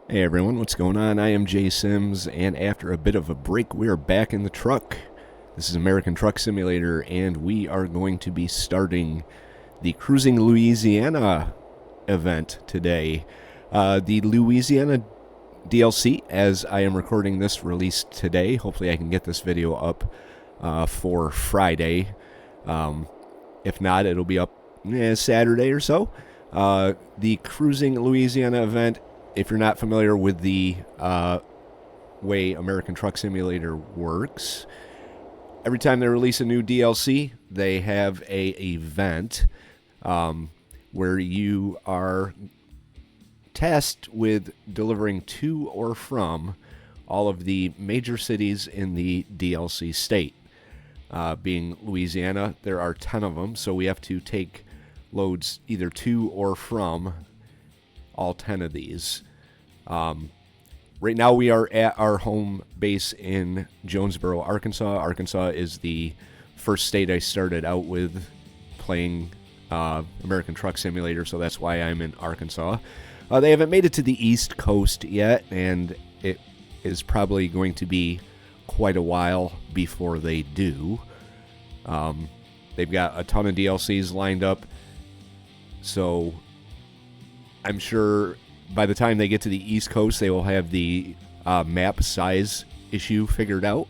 Hey everyone, what's going on? I am Jay Sims, and after a bit of a break, we are back in the truck. This is American Truck Simulator, and we are going to be starting the Cruising Louisiana event today. The Louisiana DLC, as I am recording this, released today. Hopefully, I can get this video up for Friday. If not, it'll be up Saturday or so. The Cruising Louisiana event, if you're not familiar with the way American Truck Simulator works, every time they release a new DLC, they have a event where you are tasked with delivering to or from all of the major cities in the DLC state. Being Louisiana, there are 10 of them, so we have to take loads either to or from all 10 of these. Right now we are at our home base in Jonesboro, Arkansas. Arkansas is the first state I started out with playing American Truck Simulator, so that's why I'm in Arkansas. They haven't made it to the East Coast yet, and it is probably going to be quite a while before they do. They've got a ton of DLCs lined up, so I'm sure by the time they get to the East Coast, they will have the map size issue figured out,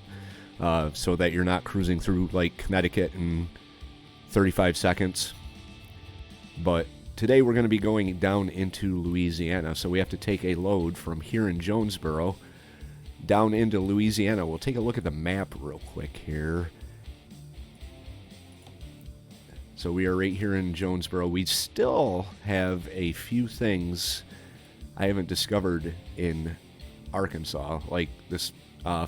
so that you're not cruising through like Connecticut in 35 seconds. But today we're going to be going down into Louisiana, so we have to take a load from here in Jonesboro down into Louisiana. We'll take a look at the map real quick here. So we are right here in Jonesboro. We still have a few things I haven't discovered in Arkansas, like this photo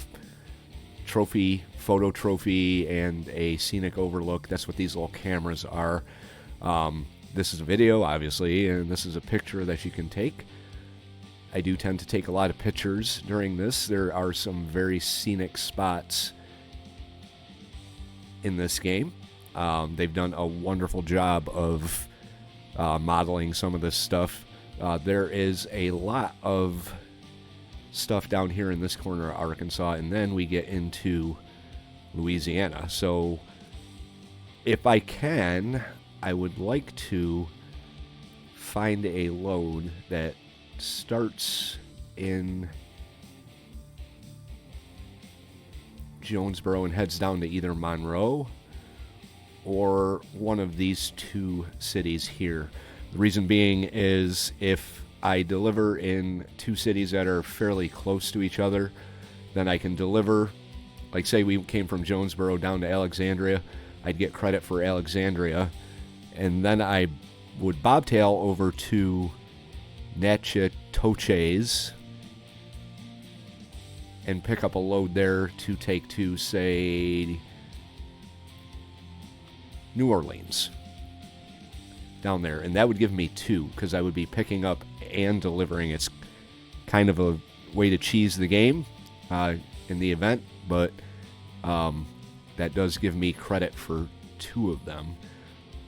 trophy, and a scenic overlook. That's what these little cameras are. This is a video, obviously, and this is a picture that you can take. I do tend to take a lot of pictures during this. There are some very scenic spots in this game. They've done a wonderful job of modeling some of this stuff. There is a lot of stuff down here in this corner of Arkansas, and then we get into Louisiana. So if I can, I would like to find a load that starts in Jonesboro and heads down to either Monroe or one of these two cities here. The reason being is if I deliver in two cities that are fairly close to each other, then I can deliver, like say we came from Jonesboro down to Alexandria, I'd get credit for Alexandria, and then I would bobtail over to Natchitoches and pick up a load there to take to, say, New Orleans down there, and that would give me two, because I would be picking up and delivering. It's kind of a way to cheese the game in the event, but that does give me credit for two of them.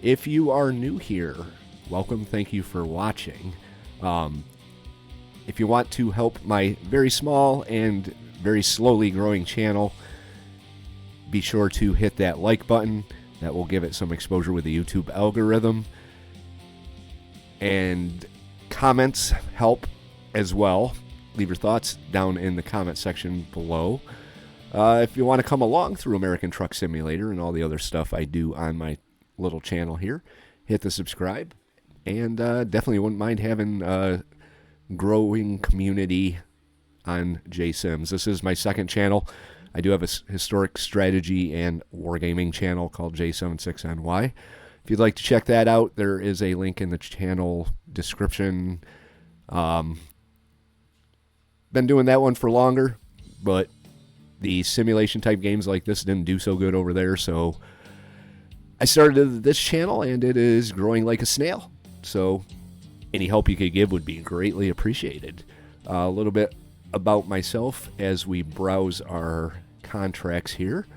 If you are new here, welcome, thank you for watching. If you want to help my very small and very slowly growing channel, be sure to hit that like button. That will give it some exposure with the YouTube algorithm. And comments help as well. Leave your thoughts down in the comment section below. If you want to come along through American Truck Simulator and all the other stuff I do on my little channel here, hit the subscribe. And definitely wouldn't mind having a growing community on J Sims. This is my second channel. I do have a historic strategy and wargaming channel called J76NY. If you'd like to check that out, there is a link in the channel description. Been doing that one for longer, but the simulation type games like this didn't do so good over there, so I started this channel and it is growing like a snail. So any help you could give would be greatly appreciated. A little bit about myself as we browse our contracts here.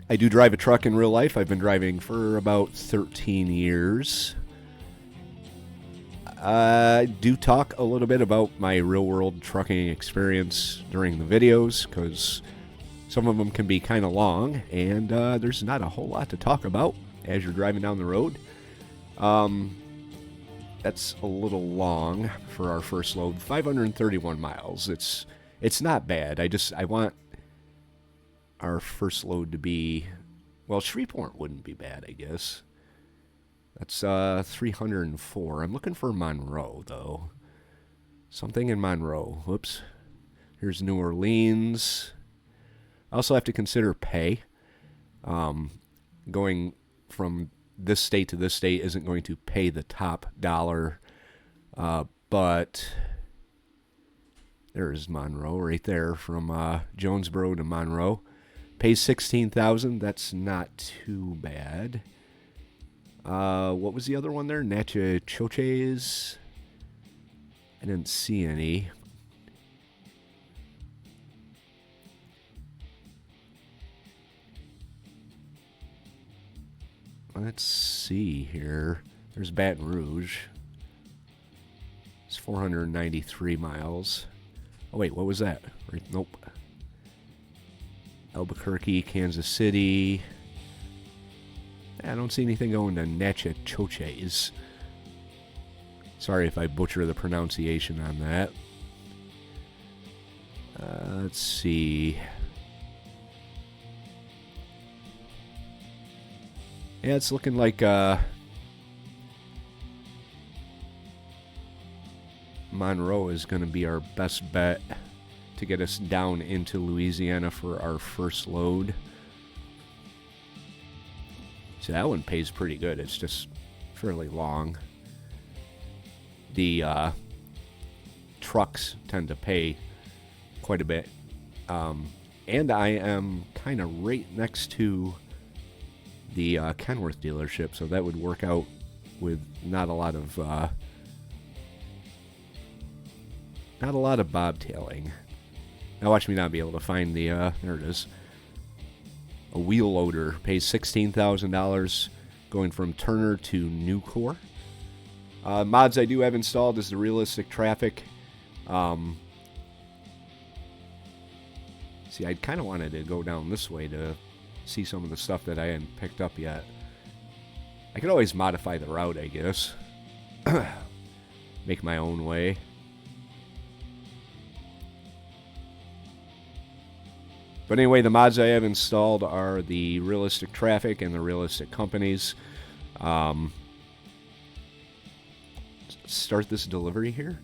I do drive a truck in real life. I've been driving for about 13 years. do talk a little bit about my real-world trucking experience during the videos, because some of them can be kind of long, and there's not a whole lot to talk about as you're driving down the road. That's a little long for our first load. 531 miles. It's not bad. I want our first load to be, well, Shreveport wouldn't be bad, I guess. That's 304. I'm looking for Monroe, though. Something in Monroe. Whoops. Here's New Orleans. I also have to consider pay. Going from this state to this state isn't going to pay the top dollar. But there's Monroe right there, from Jonesboro to Monroe. Pays $16,000. That's not too bad. What was the other one there? Natchitoches? I didn't see any. Let's see here. There's Baton Rouge. It's 493 miles. Oh, wait, what was that? Nope. Albuquerque, Kansas City. I don't see anything going to Natchitoches. Sorry if I butcher the pronunciation on that. Let's see. Yeah, it's looking like Monroe is going to be our best bet to get us down into Louisiana for our first load. So that one pays pretty good. It's just fairly long. The trucks tend to pay quite a bit. And I am kind of right next to the Kenworth dealership, so that would work out with not a lot of bobtailing. Now watch me not be able to find the there it is. A wheel loader pays $16,000 going from Turner to Nucor. Mods I do have installed is the realistic traffic. See, I kind of wanted to go down this way to see some of the stuff that I hadn't picked up yet. I could always modify the route, I guess. Make my own way. But anyway, the mods I have installed are the realistic traffic and the realistic companies. Start this delivery here.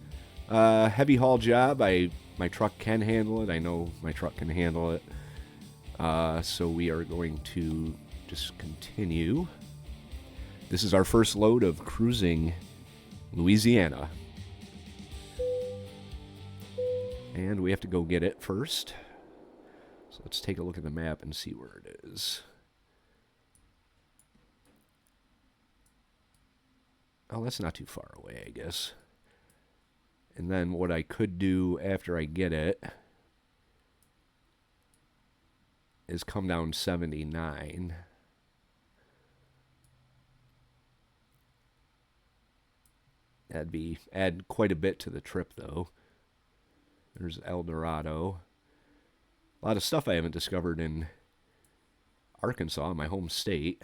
Heavy haul job. My truck can handle it. I know my truck can handle it. So we are going to just continue. This is our first load of cruising Louisiana. And we have to go get it first. So let's take a look at the map and see where it is. Oh, that's not too far away, I guess. And then what I could do after I get it is come down 79. Add quite a bit to the trip, though. There's El Dorado. A lot of stuff I haven't discovered in Arkansas, my home state.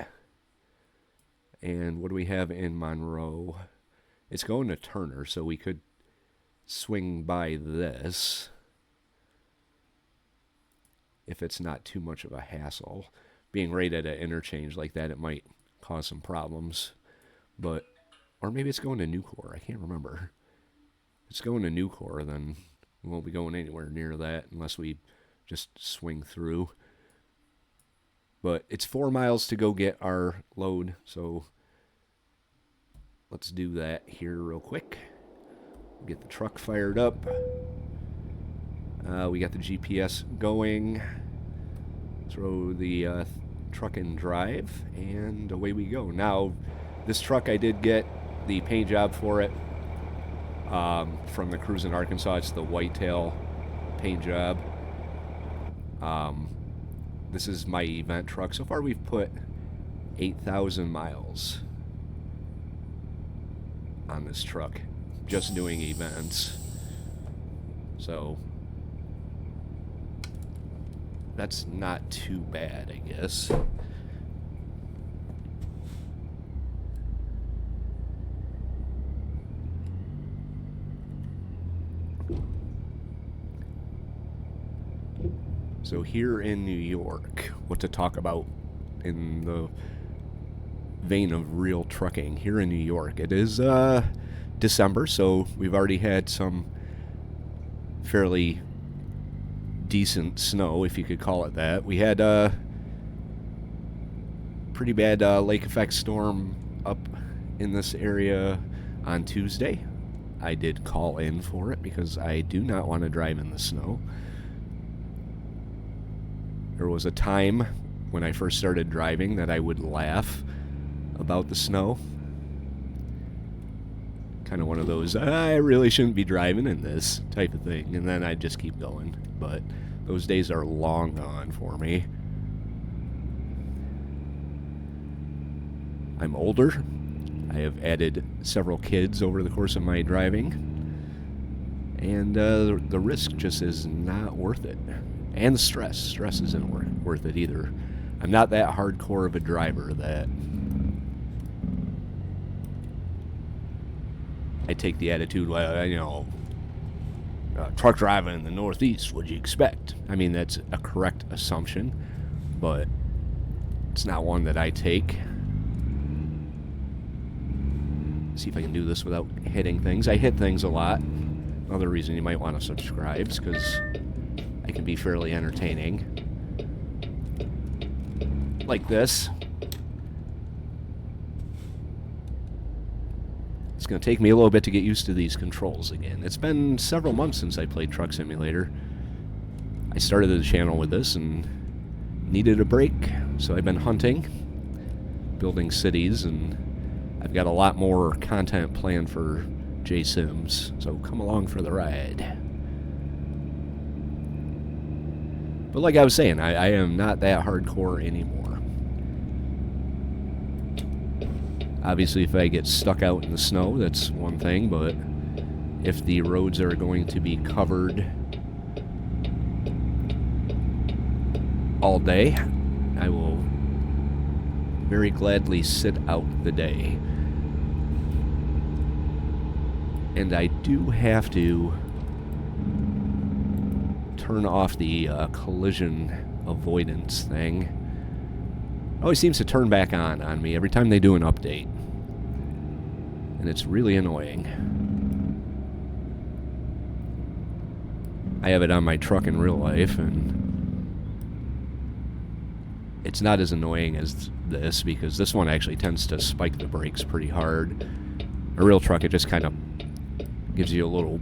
And what do we have in Monroe? It's going to Turner, so we could swing by this if it's not too much of a hassle. Being right at an interchange like that, it might cause some problems. But, or maybe it's going to Nucor. I can't remember. If it's going to Nucor, then we won't be going anywhere near that unless we just swing through. But it's 4 miles to go get our load, so let's do that here real quick. Get the truck fired up. We got the GPS going. Throw the truck in drive, and away we go. Now, this truck, I did get the paint job for it from the Cruise in Arkansas. It's the whitetail paint job. This is my event truck. So far, we've put 8,000 miles on this truck. just doing events. So that's not too bad, I guess. So here in New York, what to talk about in the vein of real trucking here in New York. It is December, so we've already had some fairly decent snow, if you could call it that. We had a pretty bad lake effect storm up in this area on Tuesday. I did call in for it because I do not want to drive in the snow. There was a time when I first started driving that I would laugh about the snow. Kind of one of those, I really shouldn't be driving in this type of thing. And then I'd just keep going. But those days are long gone for me. I'm older. I have added several kids over the course of my driving. And the risk just is not worth it. And the stress. Stress isn't worth it either. I'm not that hardcore of a driver that I take the attitude, well, truck driving in the Northeast, what'd you expect? I mean, that's a correct assumption, but it's not one that I take. See if I can do this without hitting things. I hit things a lot. Another reason you might want to subscribe is because I can be fairly entertaining. Like this. It's going to take me a little bit to get used to these controls again. It's been several months since I played Truck Simulator. I started the channel with this and needed a break, so I've been hunting, building cities, and I've got a lot more content planned for J Sims, so come along for the ride. But like I was saying, I am not that hardcore anymore. Obviously, if I get stuck out in the snow, that's one thing, but if the roads are going to be covered all day, I will very gladly sit out the day. And I do have to turn off the collision avoidance thing. It always seems to turn back on me every time they do an update. And it's really annoying. I have it on my truck in real life, and it's not as annoying as this, because this one actually tends to spike the brakes pretty hard. A real truck, it just kind of gives you a little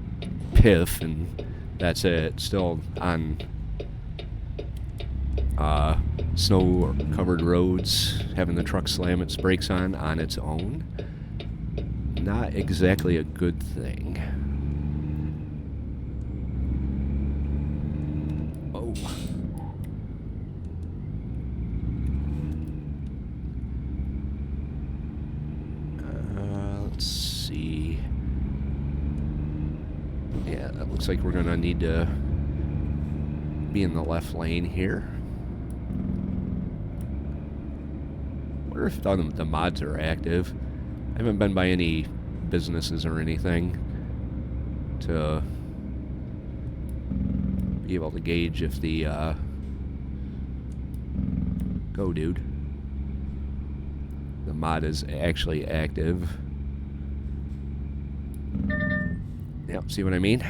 piff, and that's it. Still on snow-covered roads, having the truck slam its brakes on its own, not exactly a good thing. Oh. Let's see. Yeah, that looks like we're gonna need to be in the left lane here. I wonder if the mods are active. I haven't been by any businesses or anything to be able to gauge if the go dude, the mod is actually active. Yep, see what I mean?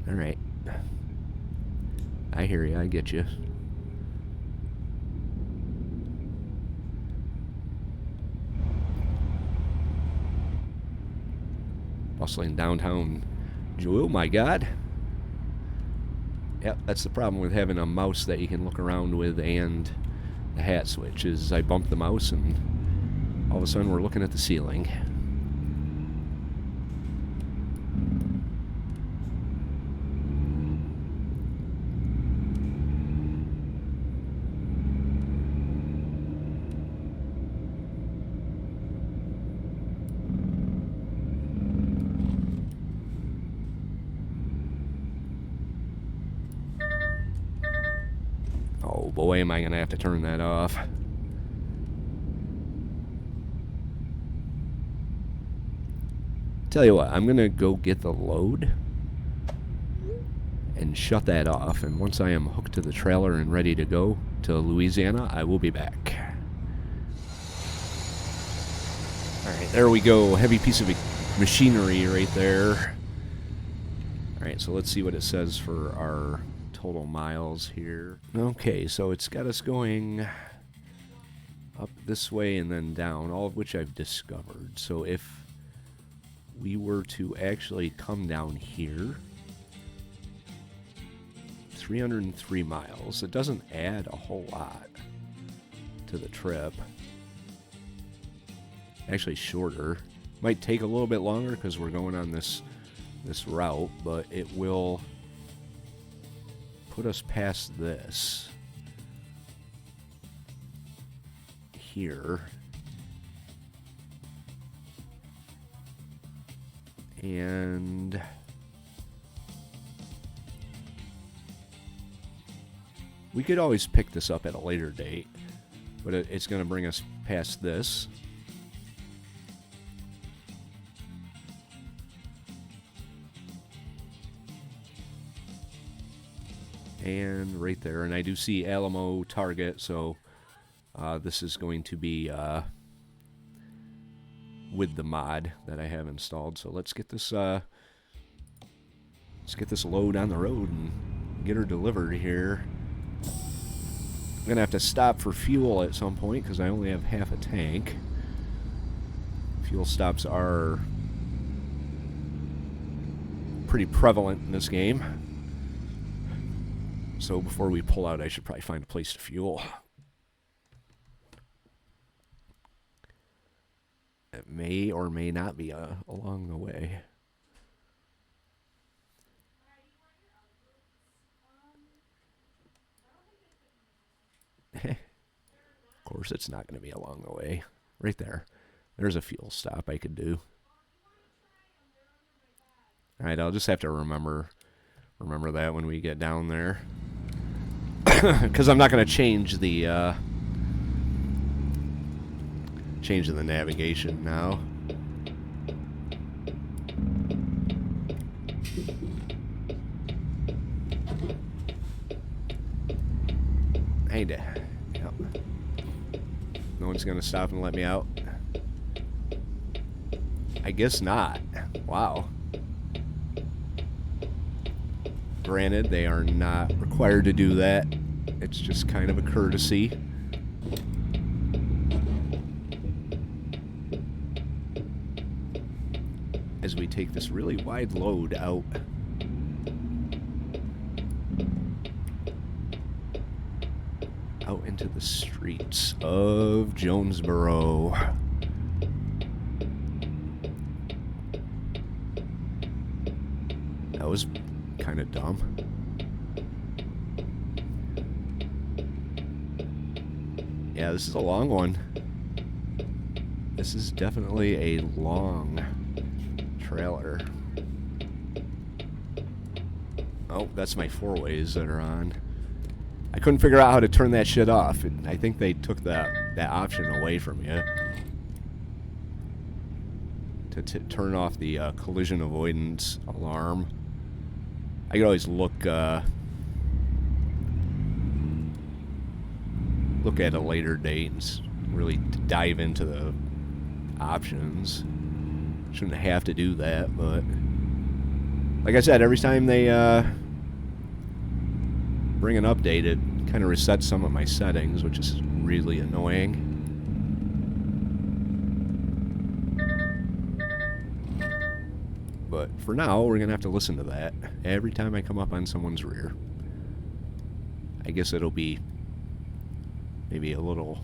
Alright. I hear you, I get you. Bustling downtown. Oh my god. Yep, that's the problem with having a mouse that you can look around with and the hat switch, is I bump the mouse and all of a sudden we're looking at the ceiling. boy, am I going to have to turn that off. Tell you what, I'm going to go get the load and shut that off. And once I am hooked to the trailer and ready to go to Louisiana, I will be back. Alright, there we go. Heavy piece of machinery right there. Alright, so let's see what it says for our total miles here. Okay, so it's got us going up this way and then down, all of which I've discovered. So if we were to actually come down here, 303 miles. It doesn't add a whole lot to the trip. Actually shorter. Might take a little bit longer because we're going on this route, but it will put us past this here. And we could always pick this up at a later date, but it's going to bring us past this. And right there, and I do see Alamo Target, so this is going to be with the mod that I have installed. So let's get this load on the road and get her delivered here. I'm gonna have to stop for fuel at some point because I only have half a tank. Fuel stops are pretty prevalent in this game. So before we pull out, I should probably find a place to fuel. It may or may not be along the way. Of course it's not going to be along the way. Right there. There's a fuel stop I could do. Alright, I'll just have to remember that when we get down there. Because I'm not going to change the navigation now. Hey, yep. No one's going to stop and let me out. I guess not. Wow. Granted, they are not required to do that. It's just kind of a courtesy. As we take this really wide load out. Out into the streets of Jonesboro. That was kind of dumb. Yeah, this is a long one. This is definitely a long trailer. Oh, that's my four-ways that are on. I couldn't figure out how to turn that shit off. I think they took that option away from you. To turn off the collision avoidance alarm. I could always look at a later date and really dive into the options. Shouldn't have to do that, but like I said, every time they bring an update, it kind of resets some of my settings, which is really annoying. But for now, we're going to have to listen to that every time I come up on someone's rear. I guess it'll be maybe a little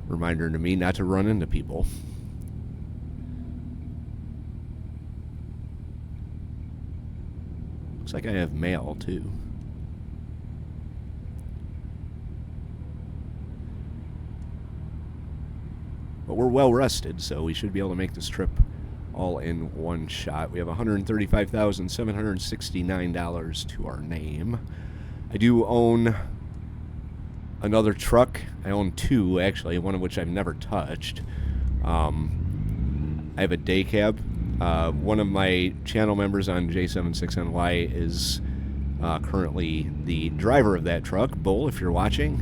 reminder to me not to run into people. Looks like I have mail, too. But we're well rested, so we should be able to make this trip all in one shot. We have $135,769 to our name. I do own another truck. I own two, actually, one of which I've never touched. I have a day cab. One of my channel members on J76NY is currently the driver of that truck. Bull, if you're watching,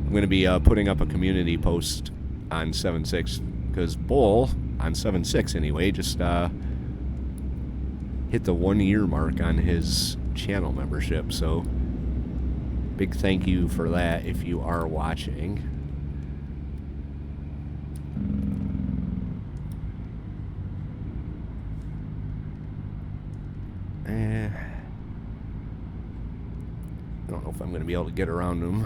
I'm going to be putting up a community post on 7.6 because Bull, on 7.6 anyway, just hit the 1 year mark on his channel membership. So big thank you for that if you are watching. I don't know if I'm going to be able to get around them,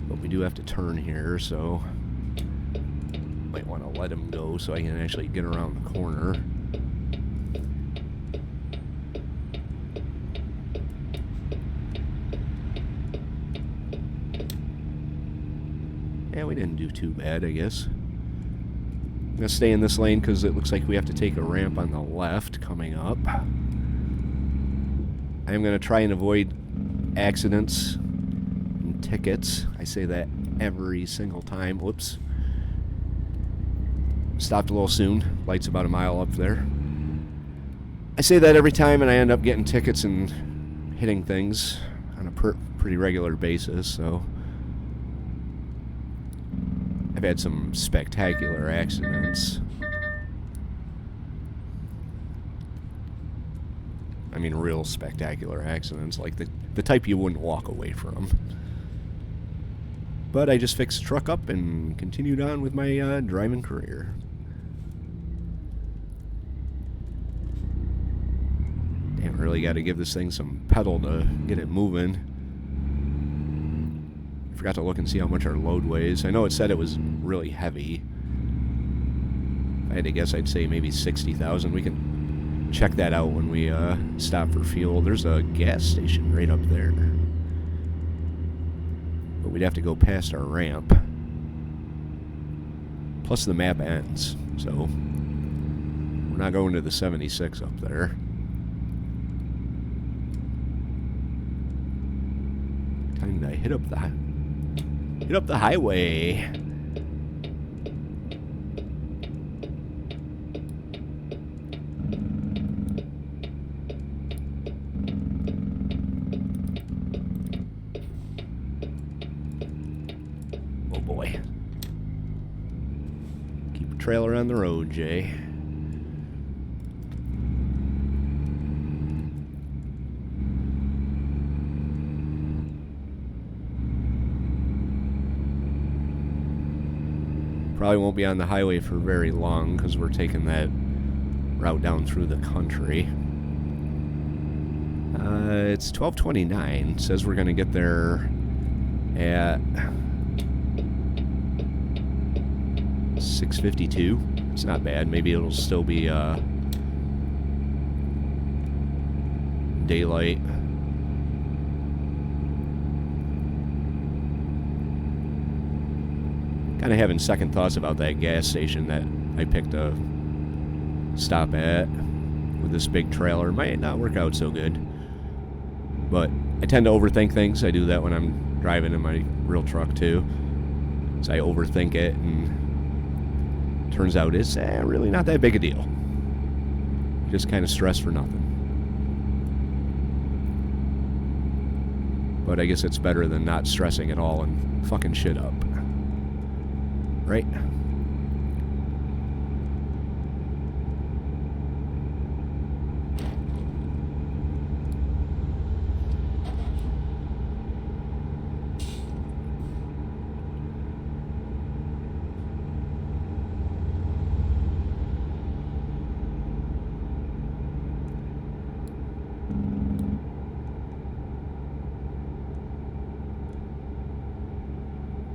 but we do have to turn here, so might want to let him go so I can actually get around the corner. Yeah, we didn't do too bad, I guess. I'm going to stay in this lane because it looks like we have to take a ramp on the left coming up. I am going to try and avoid accidents and tickets. I say that every single time. Whoops. Stopped a little soon. Light's about a mile up there. I say that every time, and I end up getting tickets and hitting things on a pretty regular basis, so I've had some spectacular accidents. I mean, real spectacular accidents, like the type you wouldn't walk away from. But I just fixed the truck up and continued on with my driving career. Damn, really got to give this thing some pedal to get it moving. Forgot to look and see how much our load weighs. I know it said it was really heavy. If I had to guess, I'd say maybe 60,000. We can check that out when we stop for fuel. There's a gas station right up there, but we'd have to go past our ramp. Plus the map ends, so we're not going to the 76 up there. Time to hit up the highway. Trailer on the road, Jay. Probably won't be on the highway for very long because we're taking that route down through the country. It's 12:29. Says we're going to get there at 6:52. It's not bad. Maybe it'll still be daylight. Kind of having second thoughts about that gas station that I picked a stop at with this big trailer. Might not work out so good, but I tend to overthink things. I do that when I'm driving in my real truck too. So I overthink it, and turns out it's really not that big a deal. Just kind of stress for nothing. But I guess it's better than not stressing at all and fucking shit up. Right?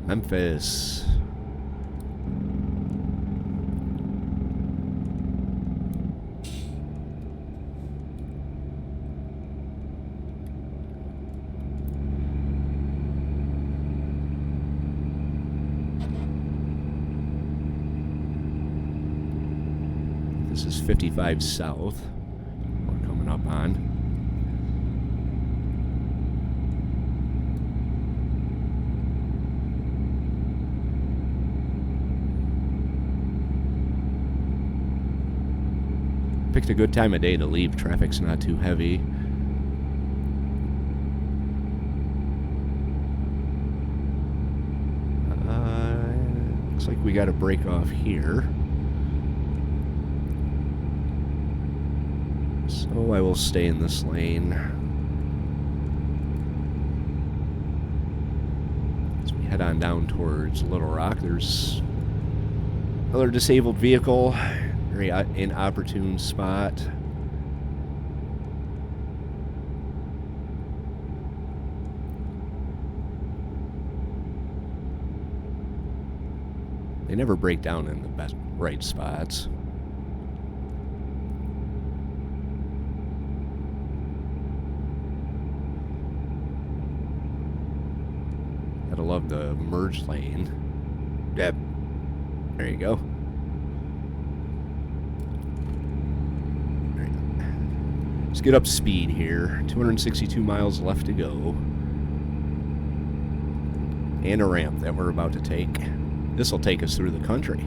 Memphis. This is 55 South. We're coming up on. Picked a good time of day to leave. Traffic's not too heavy. Looks like we got a break off here. So I will stay in this lane. As we head on down towards Little Rock, there's another disabled vehicle. Very inopportune spot. They never break down in the best right spots. Gotta love the merge lane. Yep. There you go. Let's get up speed here. 262 miles left to go. And a ramp that we're about to take. This will take us through the country.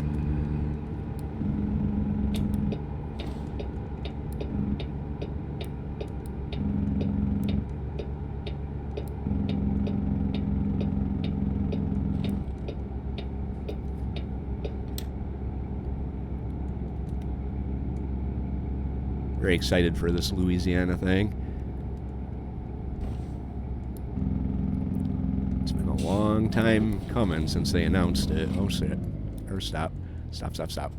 Very excited for this Louisiana thing. It's been a long time coming since they announced it. Oh shit. Or stop. Stop, stop, stop.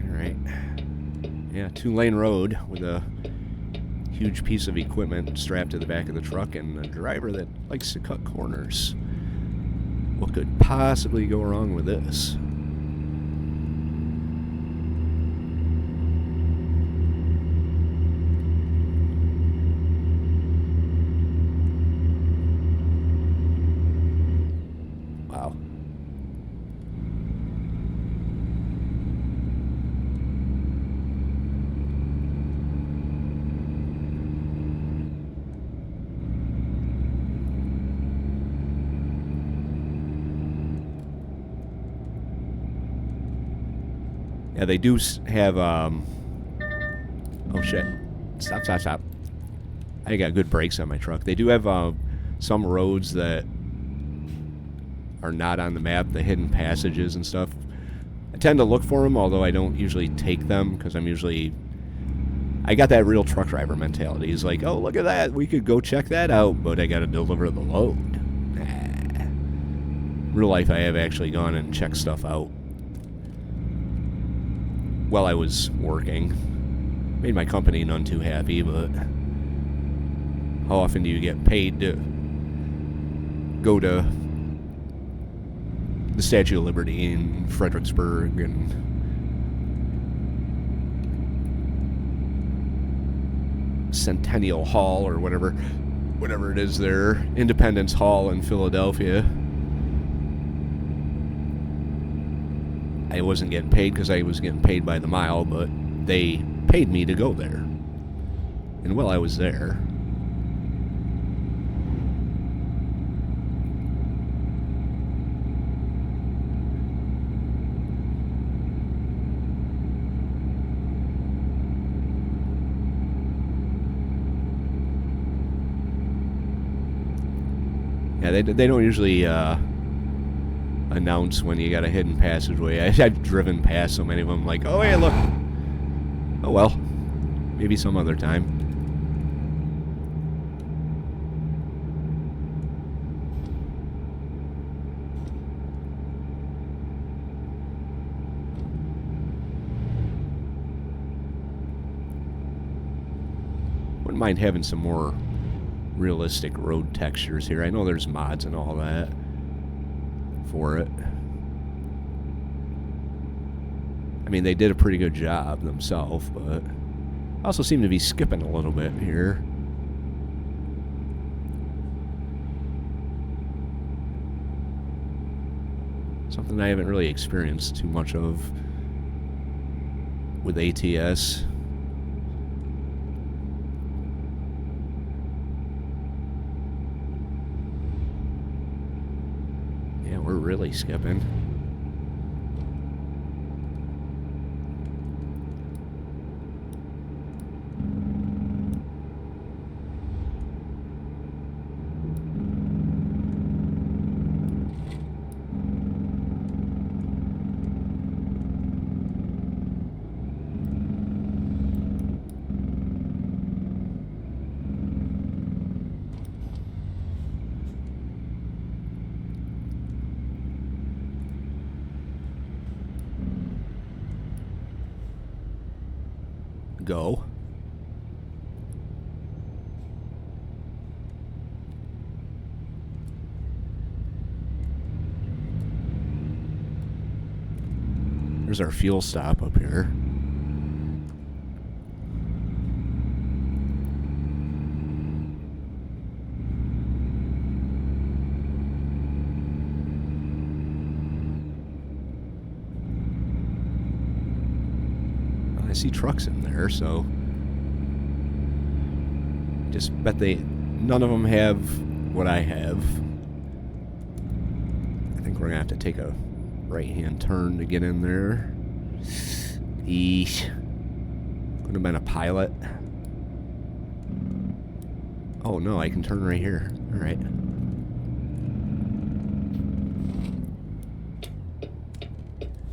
Alright. Yeah, 2-lane road with a huge piece of equipment strapped to the back of the truck and a driver that likes to cut corners. What could possibly go wrong with this? Wow. Yeah, they do have, oh shit. Stop, stop, stop. I got good brakes on my truck. They do have, some roads that are not on the map, the hidden passages and stuff. I tend to look for them, although I don't usually take them, because I got that real truck driver mentality. It's like, oh, look at that. We could go check that out, but I got to deliver the load. Nah. In real life, I have actually gone and checked stuff out while I was working. Made my company none too happy, but how often do you get paid to go to the Statue of Liberty in Fredericksburg and Centennial Hall or whatever it is there, Independence Hall in Philadelphia? I wasn't getting paid because I was getting paid by the mile, but they paid me to go there. And while I was there, yeah, they don't usually announce when you got a hidden passageway. I've driven past so many of them, like, oh, hey, look. Oh, well. Maybe some other time. Wouldn't mind having some more realistic road textures here. I know there's mods and all that for it. I mean, they did a pretty good job themselves, but also seem to be skipping a little bit here. Something I haven't really experienced too much of with ATS. really skipping. Go. There's our fuel stop up here. I see trucks in there, so just bet none of them have what I have. I think we're gonna have to take a right-hand turn to get in there. Eesh. Could have been a pilot. Oh no, I can turn right here. All right.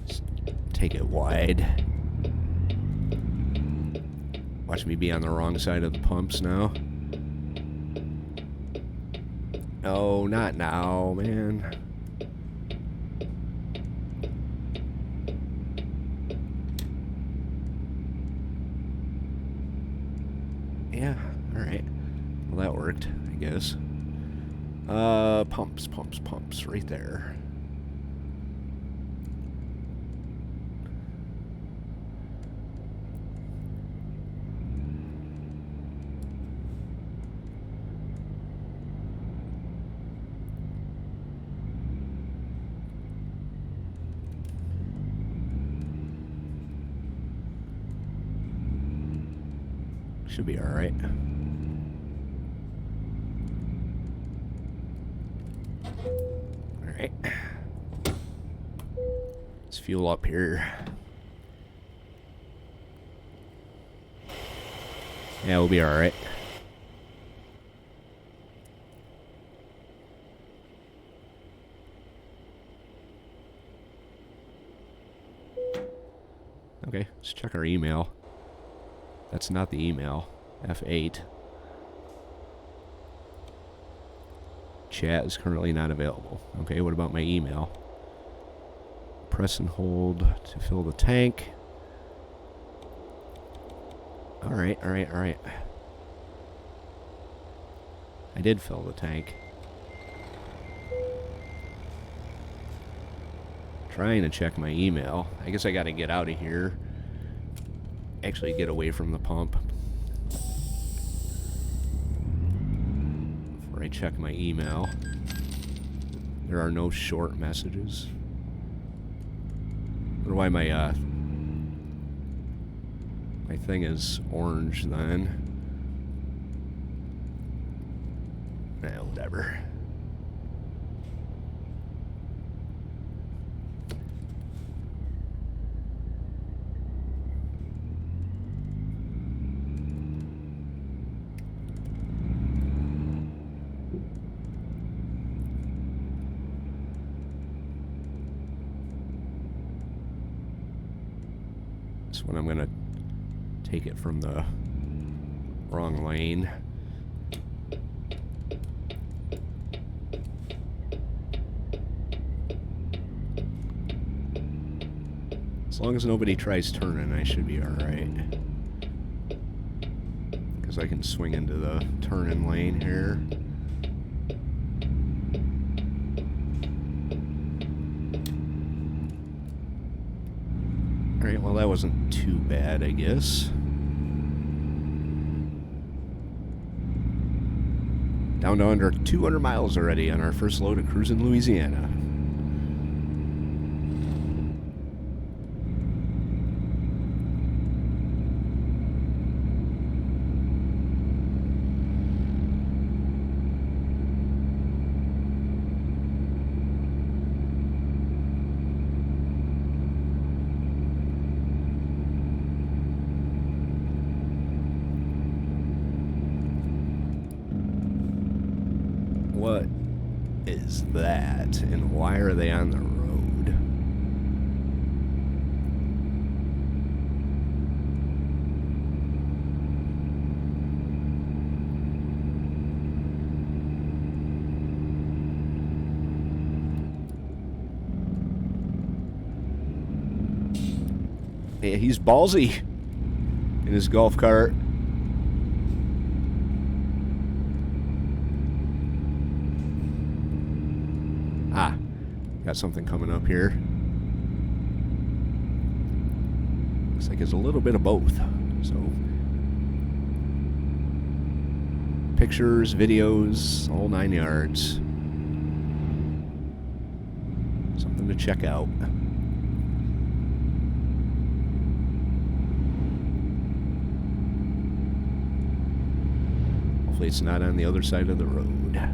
Just take it wide. Watch me be on the wrong side of the pumps now. Oh, not now, man. Yeah, alright. Well, that worked, I guess. Pumps, right there. Should be alright. Alright. Let's fuel up here. Yeah, we'll be alright. Okay, let's check our email. That's not the email. F8. Chat is currently not available. Okay, what about my email? Press and hold to fill the tank. Alright. I did fill the tank. Trying to check my email. I guess I gotta get out of here. Actually get away from the pump. Before I check my email. There are no short messages. I wonder why my thing is orange then. Whatever. When I'm gonna take it from the wrong lane. As long as nobody tries turning, I should be alright. Because I can swing into the turning lane here. Alright, well that wasn't too bad, I guess. Down to under 200 miles already on our first load of cruising Louisiana. What is that? And why are they on the road? Yeah, he's ballsy in his golf cart. Ah, got something coming up here. Looks like it's a little bit of both. So, pictures, videos, all 9 yards. Something to check out. Hopefully it's not on the other side of the road.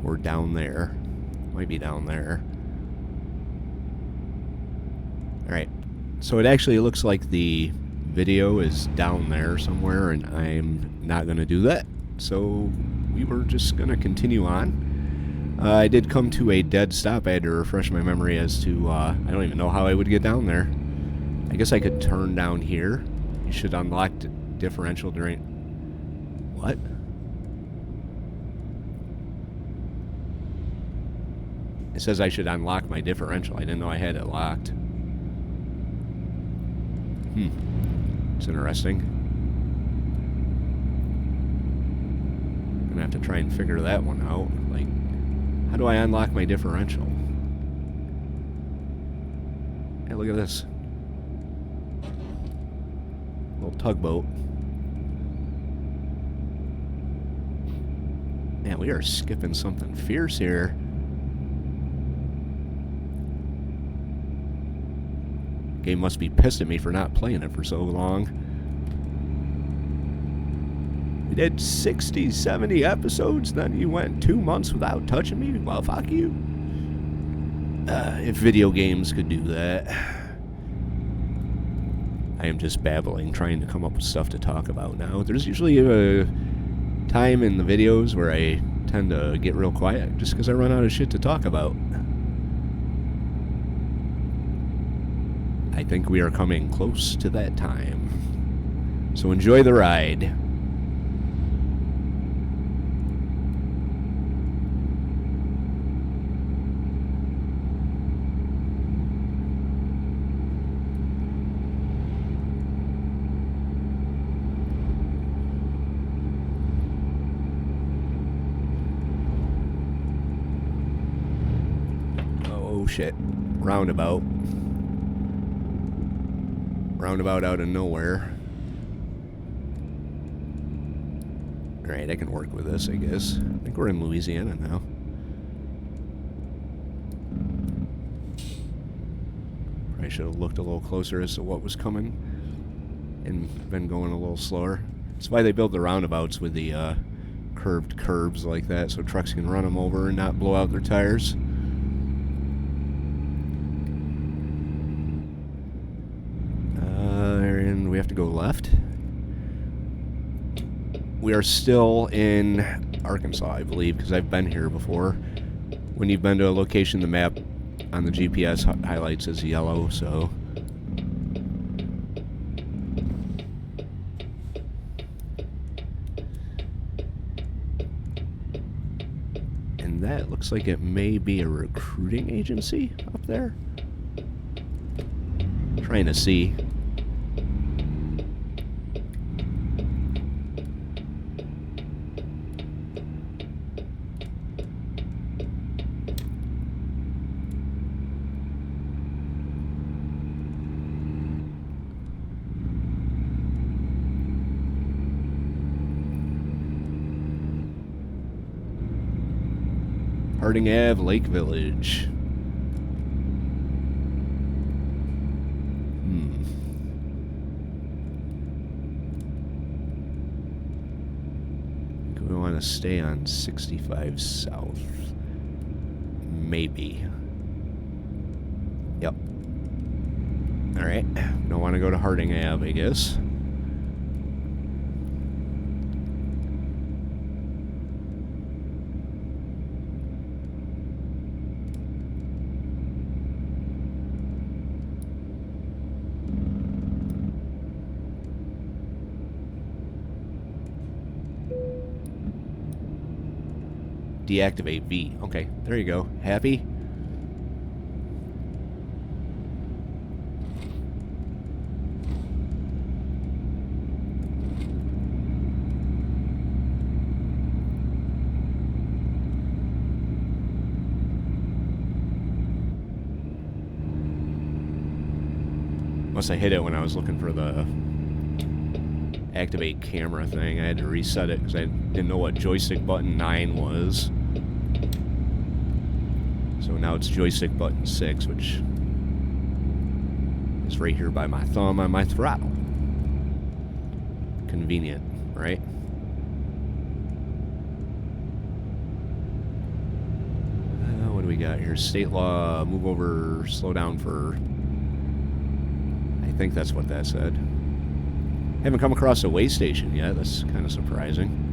Or down there. Might be down there. Alright. So it actually looks like the video is down there somewhere, and I'm not going to do that. So we were just going to continue on. I did come to a dead stop. I had to refresh my memory as to, I don't even know how I would get down there. I guess I could turn down here. You should unlock the differential during... What? It says I should unlock my differential. I didn't know I had it locked. It's interesting. I'm gonna have to try and figure that one out. Like, how do I unlock my differential? Hey, look at this. Little tugboat. Man, we are skipping something fierce here. Game must be pissed at me for not playing it for so long. We did 60, 70 episodes, then you went 2 months without touching me? Well, fuck you. If video games could do that. I am just babbling, trying to come up with stuff to talk about now. There's usually a time in the videos where I tend to get real quiet, just because I run out of shit to talk about. I think we are coming close to that time. So enjoy the ride. Oh shit. Roundabout. Roundabout out of nowhere. Alright, I can work with this, I guess. I think we're in Louisiana now. Probably should have looked a little closer as to what was coming and been going a little slower. That's why they build the roundabouts with the curved curbs like that, so trucks can run them over and not blow out their tires. And we have to go left. We are still in Arkansas, I believe, because I've been here before. When you've been to a location, the map on the GPS highlights as yellow, so... And that looks like it may be a recruiting agency up there. Trying to see. Harding Ave, Lake Village. I think we want to stay on 65 South. Maybe. Yep. Alright. Don't want to go to Harding Ave, I guess. Deactivate V. Okay, there you go. Happy? Must have hit it when I was looking for the activate camera thing. I had to reset it because I didn't know what joystick button 9 was. So now it's joystick button 6, which is right here by my thumb on my throttle. Convenient, right? What do we got here? State law, move over, slow down for... I think that's what that said. Haven't come across a way station yet. That's kind of surprising.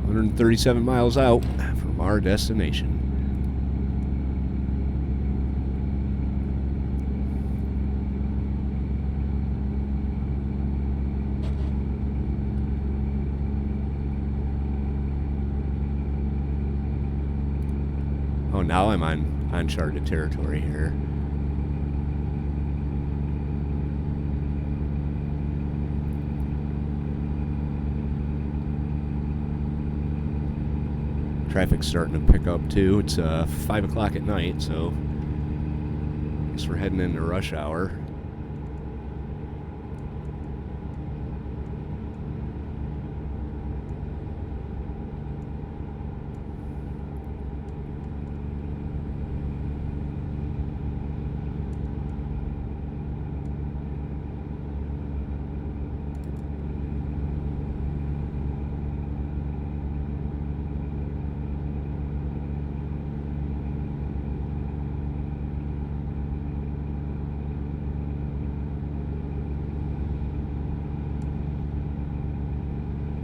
.137 miles out from our destination. Oh, now I'm on uncharted territory here. Traffic's starting to pick up too. It's 5 o'clock at night, so I guess we're heading into rush hour.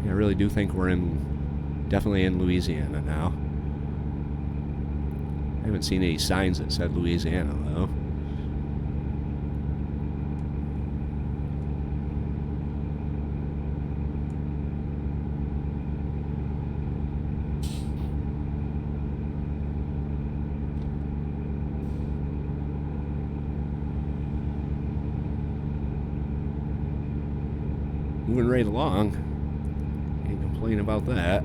I really do think we're definitely in Louisiana now. I haven't seen any signs that said Louisiana, though. Moving right along. Complain about that.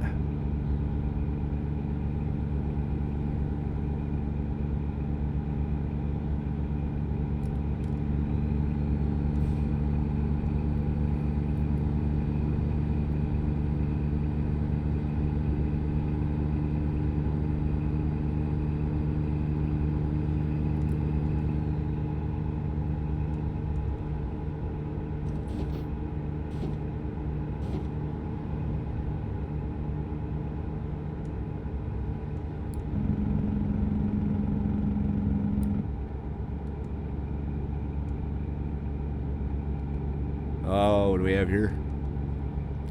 Oh, what do we have here?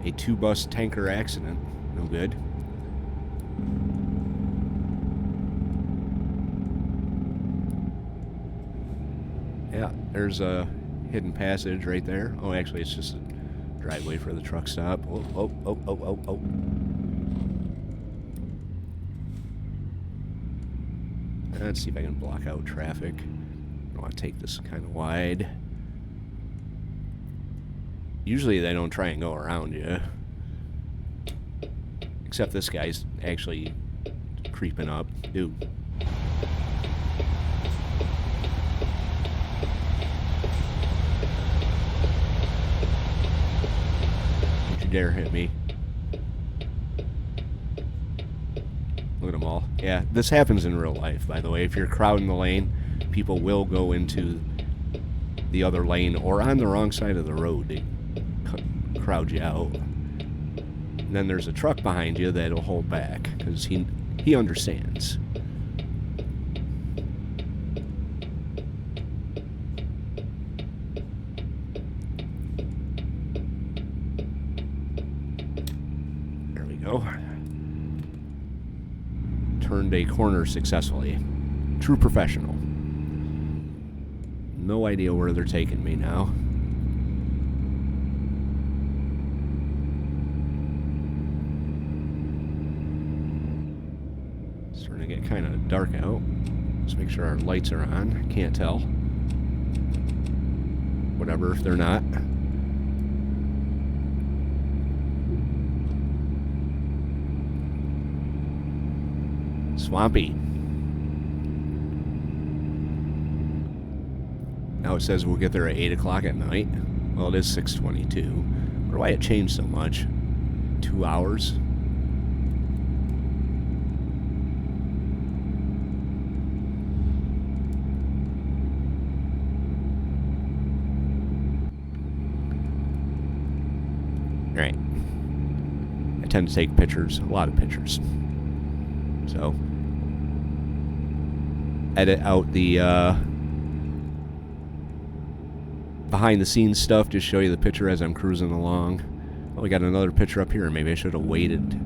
A 2-bus tanker accident. No good. Yeah, there's a hidden passage right there. Oh, actually, it's just a driveway for the truck stop. Oh. Let's see if I can block out traffic. I want to take this kind of wide. Usually they don't try and go around you. Except this guy's actually creeping up. Dude. Don't you dare hit me. Look at them all. Yeah, this happens in real life, by the way. If you're crowding the lane, people will go into the other lane or on the wrong side of the road. They crowd you out. And then there's a truck behind you that'll hold back because he understands. turned a corner successfully. True professional. No idea where they're taking me now. Starting to get kind of dark out. Let's make sure our lights are on. Can't tell. Whatever if they're not. Swampy. Now it says we'll get there at 8 o'clock at night. Well, it is 6:22. I wonder why it changed so much. 2 hours. Alright. I tend to take pictures, a lot of pictures. So, edit out the behind the scenes stuff, just show you the picture as I'm cruising along. Oh, we got another picture up here. Maybe I should have waited.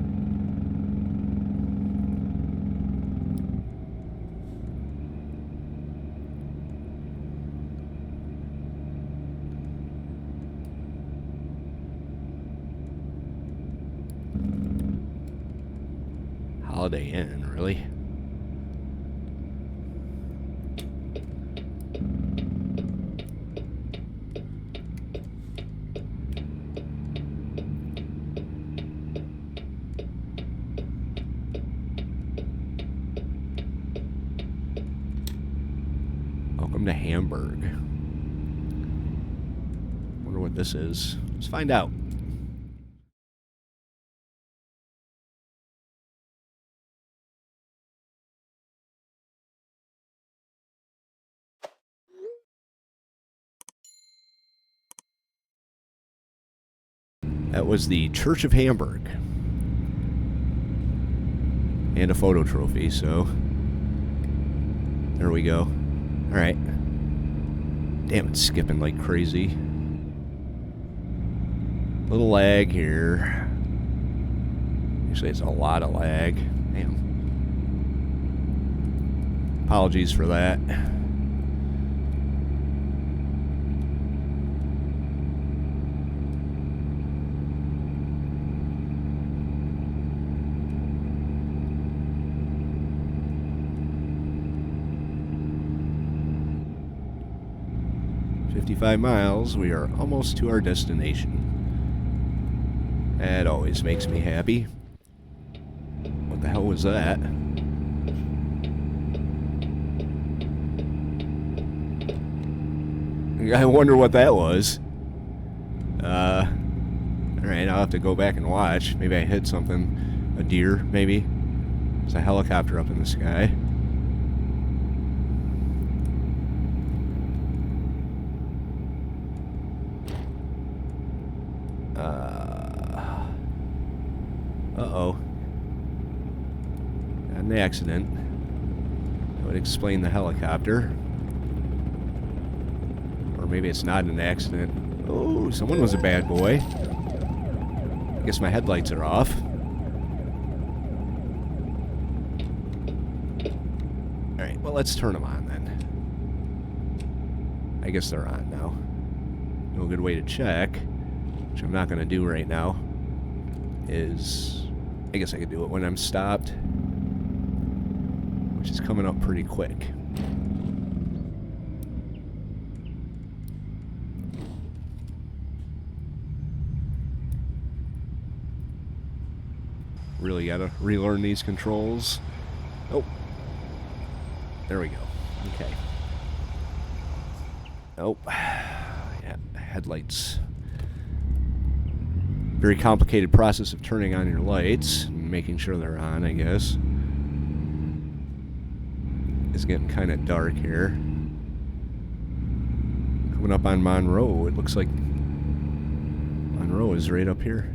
Holiday Inn, really? Welcome to Hamburg. Wonder what this is. Let's find out. That was the Church of Hamburg. And a photo trophy, so there we go. Alright. Damn, it's skipping like crazy. Little lag here. Actually, it's a lot of lag. Damn. Apologies for that. "55 miles, we are almost to our destination." That always makes me happy. What the hell was that? I wonder what that was. Alright, I'll have to go back and watch. Maybe I hit something. A deer, maybe? There's a helicopter up in the sky. Uh-oh. Got an accident. That would explain the helicopter. Or maybe it's not an accident. Oh, someone was a bad boy. I guess my headlights are off. Alright, well, let's turn them on then. I guess they're on now. No good way to check, which I'm not going to do right now, is... I guess I could do it when I'm stopped, which is coming up pretty quick. Really gotta relearn these controls. Oh. There we go. Okay. Oh. Yeah, headlights. Very complicated process of turning on your lights and making sure they're on, I guess. It's getting kind of dark here. Coming up on Monroe. It looks like Monroe is right up here.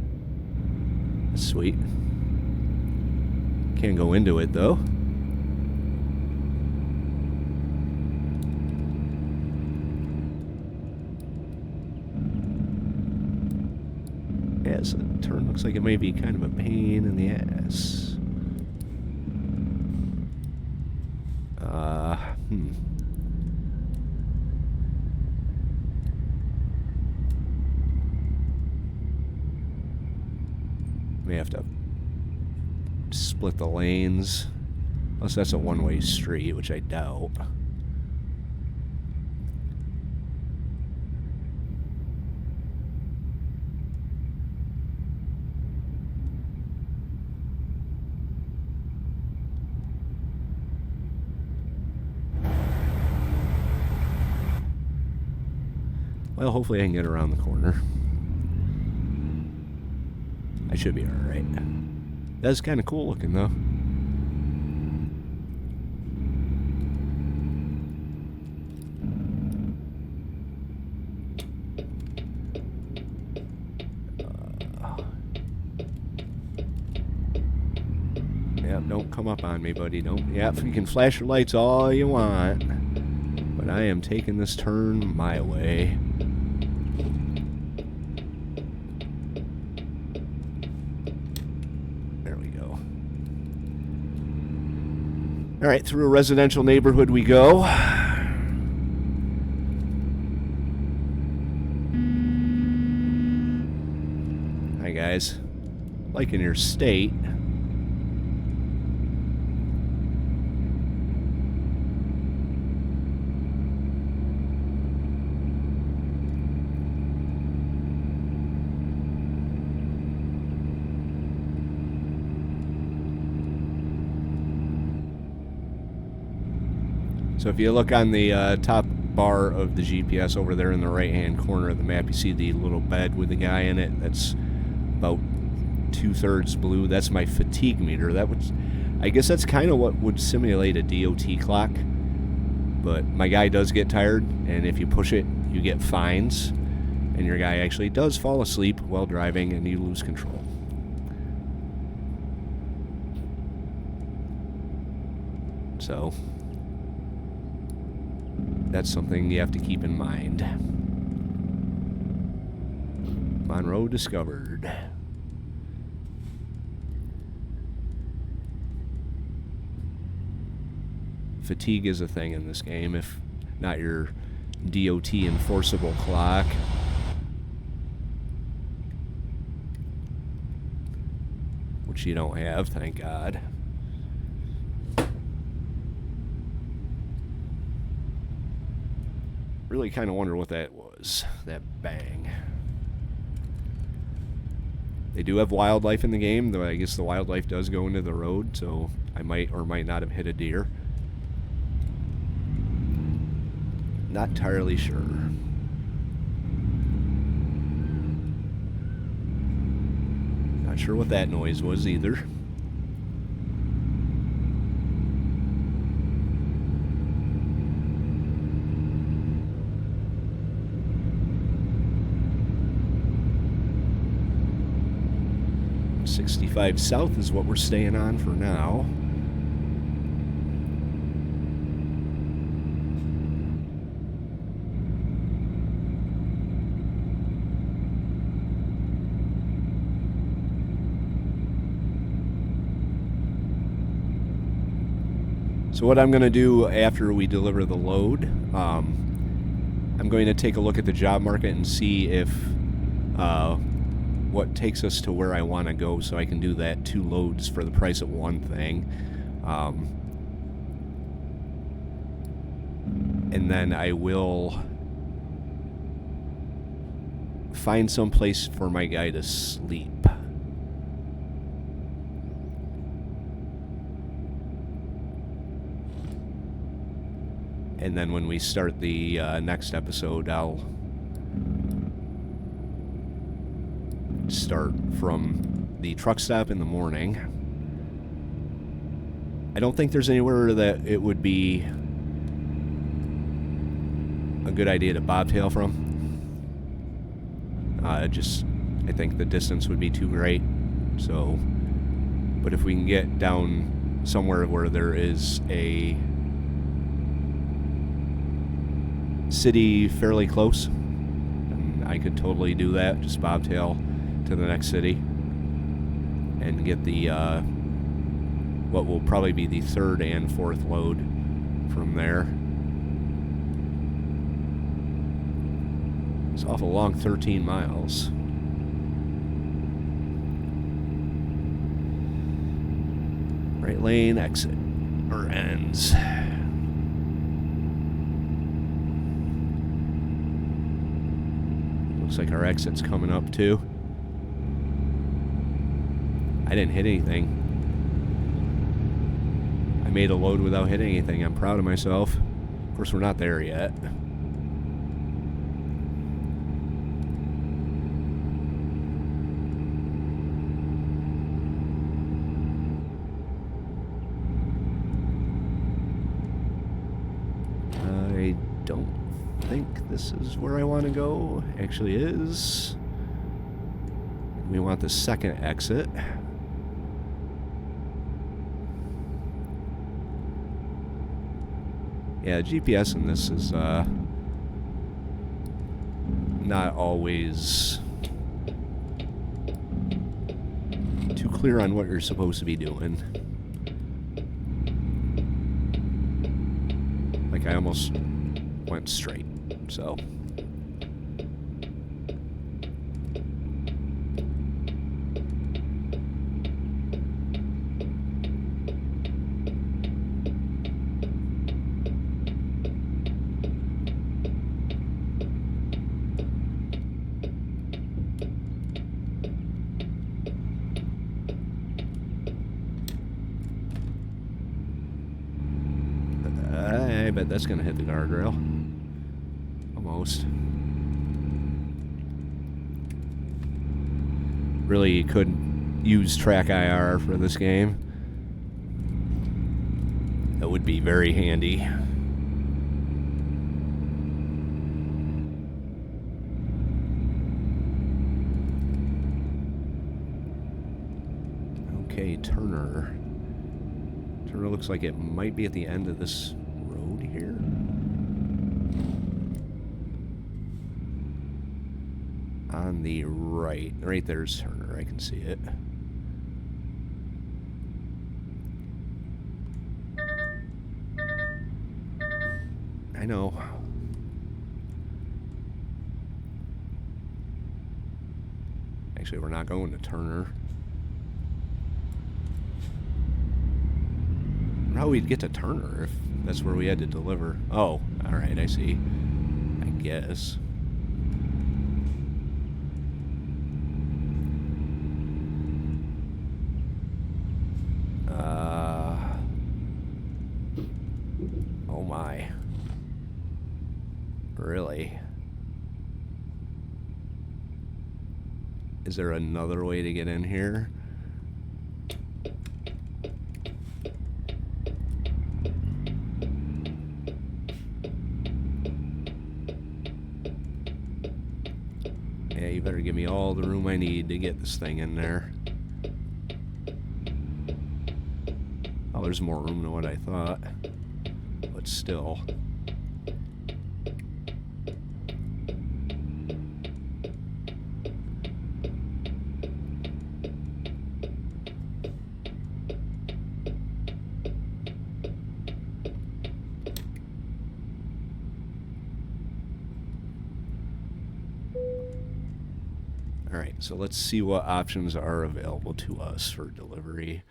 That's sweet. Can't go into it, though. Yeah, so the turn looks like it may be kind of a pain in the ass. May have to split the lanes. Unless that's a one-way street, which I doubt. Well, hopefully I can get around the corner. I should be alright. That's kind of cool looking, though. Yep, don't come up on me, buddy. Don't. Yep, you can flash your lights all you want. But I am taking this turn my way. All right, through a residential neighborhood we go. Hi, guys. Liking your state. So if you look on the top bar of the GPS over there in the right-hand corner of the map, you see the little bed with the guy in it. That's about 2/3 blue. That's my fatigue meter. That would, I guess that's kind of what would simulate a DOT clock. But my guy does get tired, and if you push it, you get fines. And your guy actually does fall asleep while driving, and you lose control. So that's something you have to keep in mind. Monroe discovered. Fatigue is a thing in this game, if not your DOT enforceable clock. Which you don't have, thank God. Really kind of wonder what that was, that bang. They do have wildlife in the game, though I guess the wildlife does go into the road, so I might or might not have hit a deer. Not entirely sure. Not sure what that noise was either. .65 south is what we're staying on for now. So what I'm going to do after we deliver the load, I'm going to take a look at the job market and see if what takes us to where I want to go, so I can do that 2 loads for the price of one thing. And then I will find some place for my guy to sleep. And then when we start the next episode, I'll start from the truck stop in the morning. I don't think there's anywhere that it would be a good idea to bobtail from. I think the distance would be too great. So, but if we can get down somewhere where there is a city fairly close, and I could totally do that. Just bobtail to the next city and get the what will probably be the 3rd and 4th load from there. It's off a long 13 miles. Right lane, exit. Or ends. Looks like our exit's coming up too. I didn't hit anything. I made a load without hitting anything. I'm proud of myself. Of course, we're not there yet. I don't think this is where I want to go. Actually is. We want the second exit. Yeah, GPS in this is not always too clear on what you're supposed to be doing. Like, I almost went straight, so. I bet that's gonna hit the guardrail. Almost. Really couldn't use track IR for this game. That would be very handy. Okay, Turner. Turner looks like it might be at the end of this road here. On the right. Right there's Turner. I can see it. I know. Actually, we're not going to Turner. How we'd get to Turner if that's where we had to deliver. Oh, alright, I see. I guess. Oh my. Really? Is there another way to get in here? Yeah, you better give me all the room I need to get this thing in there. Oh, there's more room than what I thought. But still. Alright, so let's see what options are available to us for delivery.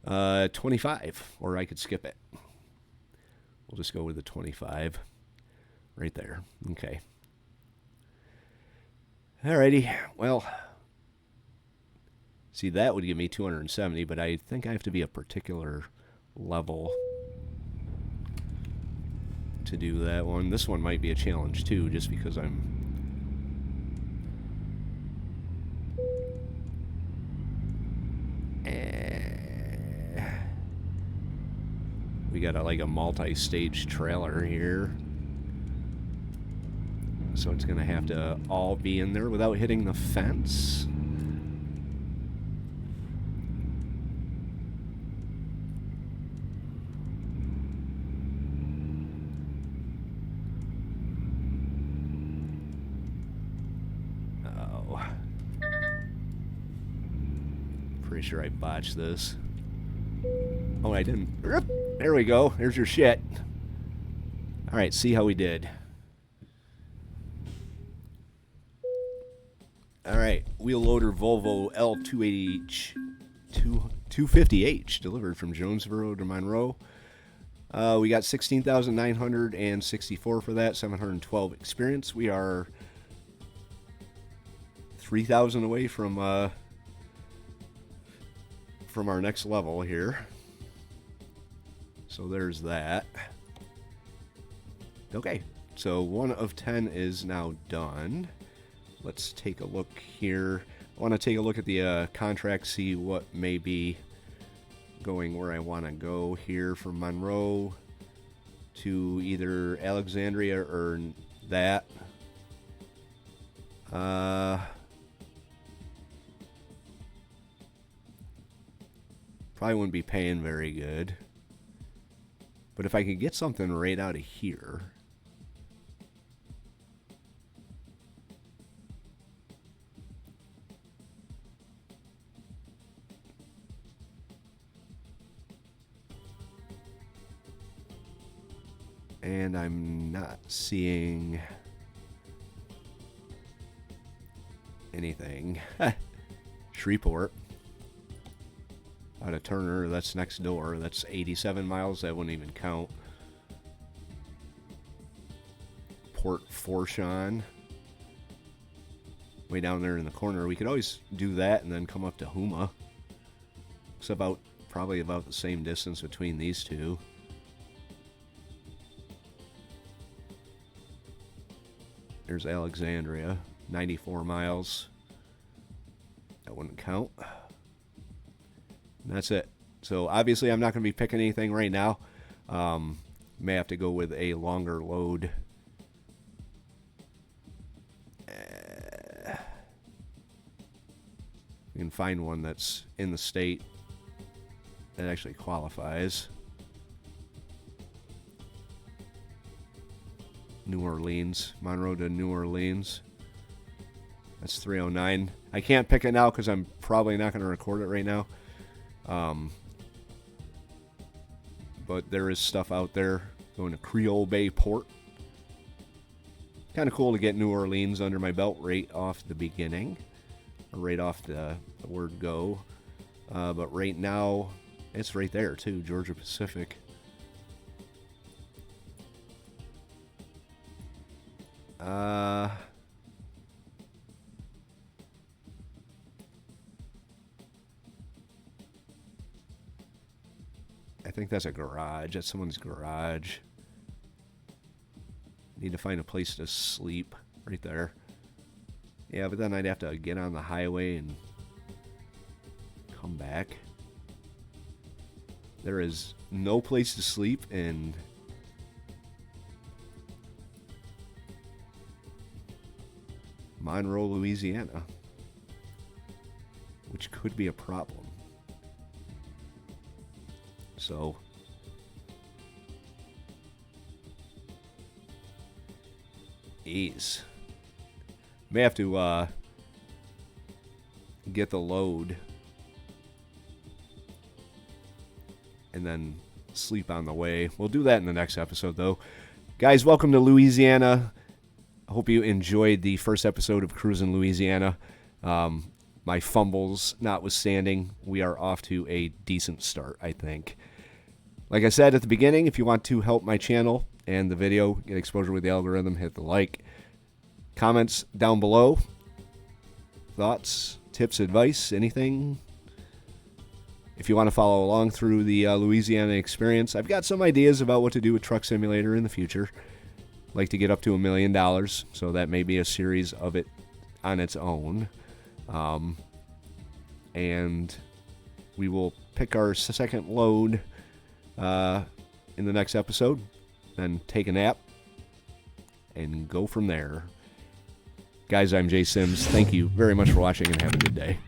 25, or I could skip it. We'll just go with the 25. Right there. Okay. Alrighty, well, see, that would give me 270, but I think I have to be a particular level to do that one. This one might be a challenge too, just because I'm... We got like a multi-stage trailer here. So it's gonna have to all be in there without hitting the fence. Oh. Pretty sure I botched this. Oh, I didn't. There we go. There's your shit. Alright, see how we did. All right, wheel loader Volvo L280H 250H delivered from Jonesboro to Monroe. We got 16,964 for that, 712 experience. We are 3,000 away from our next level here. So there's that. Okay, so 1 of 10 is now done. Let's take a look here. I want to take a look at the contract, see what may be going where I want to go here from Monroe to either Alexandria or that. Probably wouldn't be paying very good. But if I could get something right out of here. And I'm not seeing anything. Shreveport. Out of Turner, that's next door. That's 87 miles. That wouldn't even count. Port Fourchon. Way down there in the corner. We could always do that and then come up to Houma. It's probably about the same distance between these two. There's Alexandria, 94 miles. That wouldn't count. And that's it. So obviously I'm not going to be picking anything right now. May have to go with a longer load. You can find one that's in the state that actually qualifies. New Orleans, Monroe to New Orleans. That's 309. I can't pick it now because I'm probably not going to record it right now. But there is stuff out there going to Creole Bay Port. Kind of cool to get New Orleans under my belt right off the beginning, or right off the word go. But right now, it's right there too, Georgia Pacific. I think that's a garage. That's someone's garage. Need to find a place to sleep right there. Yeah, but then I'd have to get on the highway and come back. There is no place to sleep in Monroe, Louisiana, which could be a problem. So may have to get the load and then sleep on the way. We'll do that in the next episode, though. Guys, welcome to Louisiana. I hope you enjoyed the first episode of Cruising Louisiana. My fumbles notwithstanding, we are off to a decent start, I think. Like I said at the beginning, if you want to help my channel and the video get exposure with the algorithm, hit the like. Comments down below. Thoughts, tips, advice, anything. If you want to follow along through the Louisiana experience, I've got some ideas about what to do with Truck Simulator in the future. I'd like to get up to $1 million, so that may be a series of it on its own. And we will pick our second load in the next episode, then take a nap and go from there. Guys, I'm Jay Sims. Thank you very much for watching and have a good day.